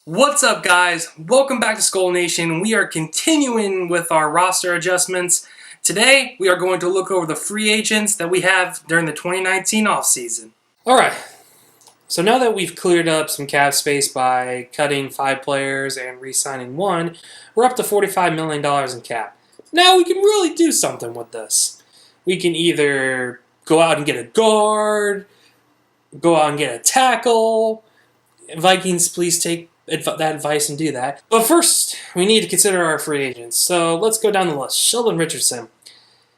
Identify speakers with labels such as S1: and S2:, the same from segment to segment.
S1: What's up, guys? Welcome back to Skull Nation. We are continuing with our roster adjustments. Today, we are going to look over the free agents that we have during the 2019 offseason. Alright, so now that we've cleared up some cap space by cutting 5 players and re-signing 1, we're up to $45 million in cap. Now we can really do something with this. We can either go out and get a guard, go out and get a tackle. Vikings, please take that advice and do that. But first, we need to consider our free agents. So let's go down the list. Sheldon Richardson.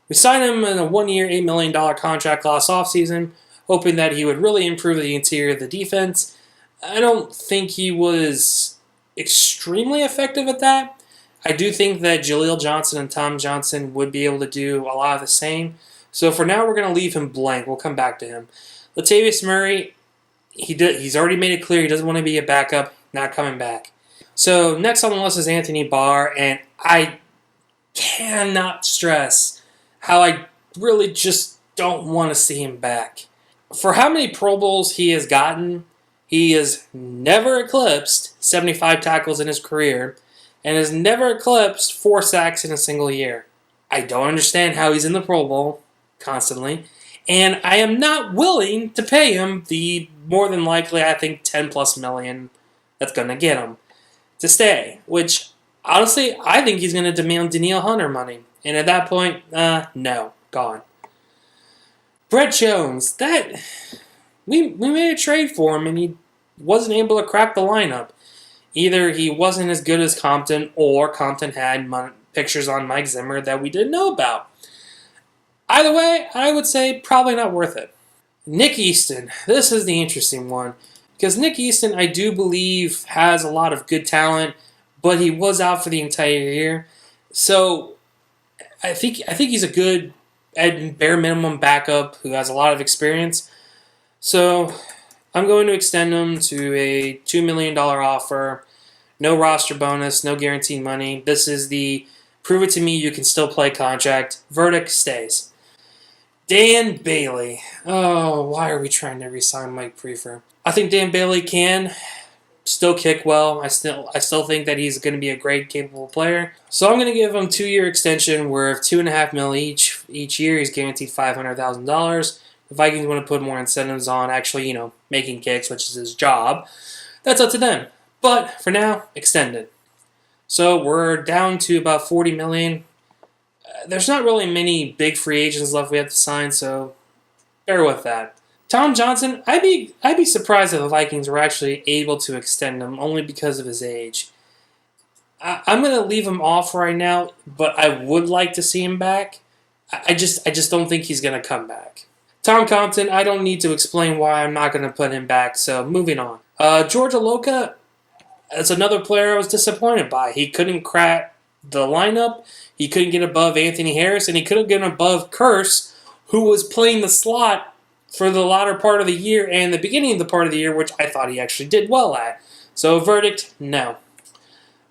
S1: We signed him in a 1-year, $8 million contract last offseason, hoping that he would really improve the interior of the defense. I don't think he was extremely effective at that. I do think that Jaleel Johnson and Tom Johnson would be able to do a lot of the same. So for now, we're going to leave him blank. We'll come back to him. Latavius Murray, he's already made it clear he doesn't want to be a backup. Not coming back. So next on the list is Anthony Barr, and I cannot stress how I really just don't want to see him back. For how many Pro Bowls he has gotten, he has never eclipsed 75 tackles in his career and has never eclipsed 4 sacks in a single year. I don't understand how he's in the Pro Bowl constantly, and I am not willing to pay him the more than likely, I think, 10 plus million that's going to get him to stay, which, honestly, I think he's going to demand Danielle Hunter money. And at that point, no, gone. Brett Jones, we made a trade for him, and he wasn't able to crack the lineup. Either he wasn't as good as Compton, or Compton had pictures on Mike Zimmer that we didn't know about. Either way, I would say probably not worth it. Nick Easton, this is the interesting one. Because Nick Easton, I do believe, has a lot of good talent, but he was out for the entire year. So I think he's a good, at bare minimum, backup who has a lot of experience. So I'm going to extend him to a $2 million offer. No roster bonus, no guaranteed money. This is the prove it to me you can still play contract. Verdict stays. Dan Bailey. Oh, why are we trying to re-sign Mike Prefer? I think Dan Bailey can still kick well. I still think that he's going to be a great, capable player. So I'm going to give him a 2-year extension worth $2.5 million each year. He's guaranteed $500,000. The Vikings want to put more incentives on actually, making kicks, which is his job. That's up to them. But for now, extended. So we're down to about $40 million. There's not really many big free agents left we have to sign, so bear with that. Tom Johnson, I'd be surprised if the Vikings were actually able to extend him only because of his age. I'm going to leave him off right now, but I would like to see him back. I just don't think he's going to come back. Tom Compton, I don't need to explain why I'm not going to put him back, so moving on. George Aloka, that's another player I was disappointed by. He couldn't crack the lineup, he couldn't get above Anthony Harris, and he couldn't get above Curse, who was playing the slot for the latter part of the year and the beginning of the part of the year, which I thought he actually did well at. So verdict, no.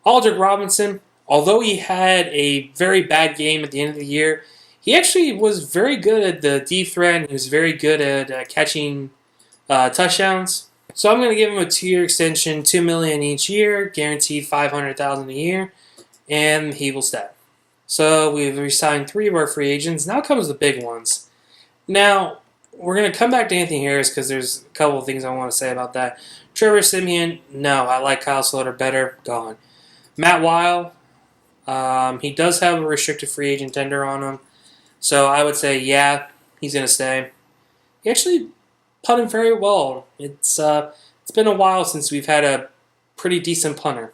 S1: Aldrick Robinson, although he had a very bad game at the end of the year, he actually was very good at the deep threat, and he was very good at catching touchdowns. So I'm going to give him a 2-year extension, $2 million each year, guaranteed $500,000 a year, and he will stay. So we've re-signed 3 of our free agents. Now comes the big ones. Now, we're going to come back to Anthony Harris because there's a couple of things I want to say about that. Trevor Siemian, no, I like Kyle Sloter better, gone. Matt Weil, he does have a restricted free agent tender on him, so I would say, yeah, he's going to stay. He actually punted very well. It's been a while since we've had a pretty decent punter.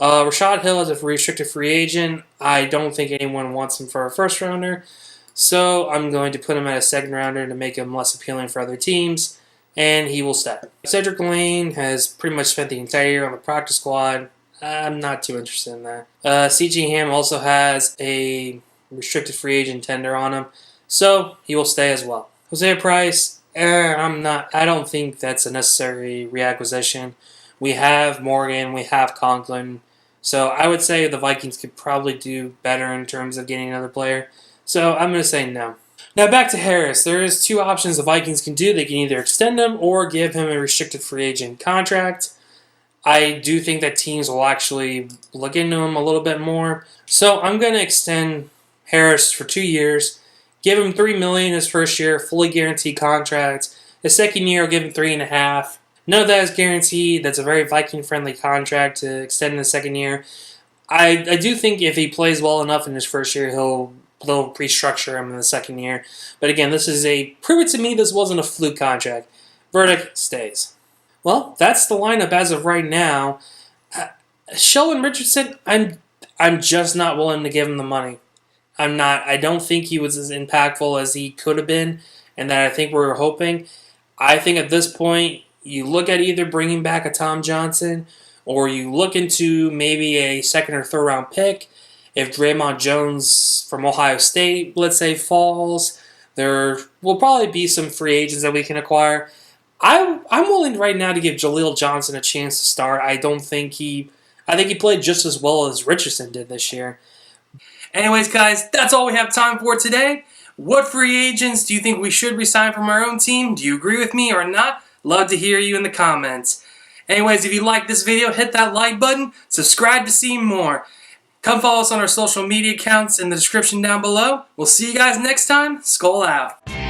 S1: Rashad Hill is a restricted free agent. I don't think anyone wants him for a first rounder. So I'm going to put him at a second rounder to make him less appealing for other teams, and he will stay. Cedric Wayne has pretty much spent the entire year on the practice squad. I'm not too interested in that. C.J. Ham also has a restricted free agent tender on him, so he will stay as well. Hosea Price, I don't think that's a necessary reacquisition. We have Morgan, we have Conklin, so I would say the Vikings could probably do better in terms of getting another player. So I'm going to say no. Now back to Harris. There is 2 options the Vikings can do. They can either extend him or give him a restricted free agent contract. I do think that teams will actually look into him a little bit more. So I'm going to extend Harris for 2 years, give him $3 million his first year, fully guaranteed contract. The second year, I'll give him $3.5 million. None of that is guaranteed. That's a very Viking-friendly contract to extend in the second year. I do think if he plays well enough in his first year, they'll restructure him in the second year. But again, prove it to me this wasn't a fluke contract. Verdict stays. Well, that's the lineup as of right now. Sheldon Richardson, I'm just not willing to give him the money. I'm not. I don't think he was as impactful as he could have been, and that I think we were hoping. I think at this point, you look at either bringing back a Tom Johnson, or you look into maybe a second or third round pick. If Draymond Jones from Ohio State, let's say, falls, there will probably be some free agents that we can acquire. I'm willing right now to give Jaleel Johnson a chance to start. I think he played just as well as Richardson did this year. Anyways, guys, that's all we have time for today. What free agents do you think we should resign from our own team? Do you agree with me or not? Love to hear you in the comments. Anyways, if you like this video, hit that like button, subscribe to see more. Come follow us on our social media accounts in the description down below. We'll see you guys next time. Skol out.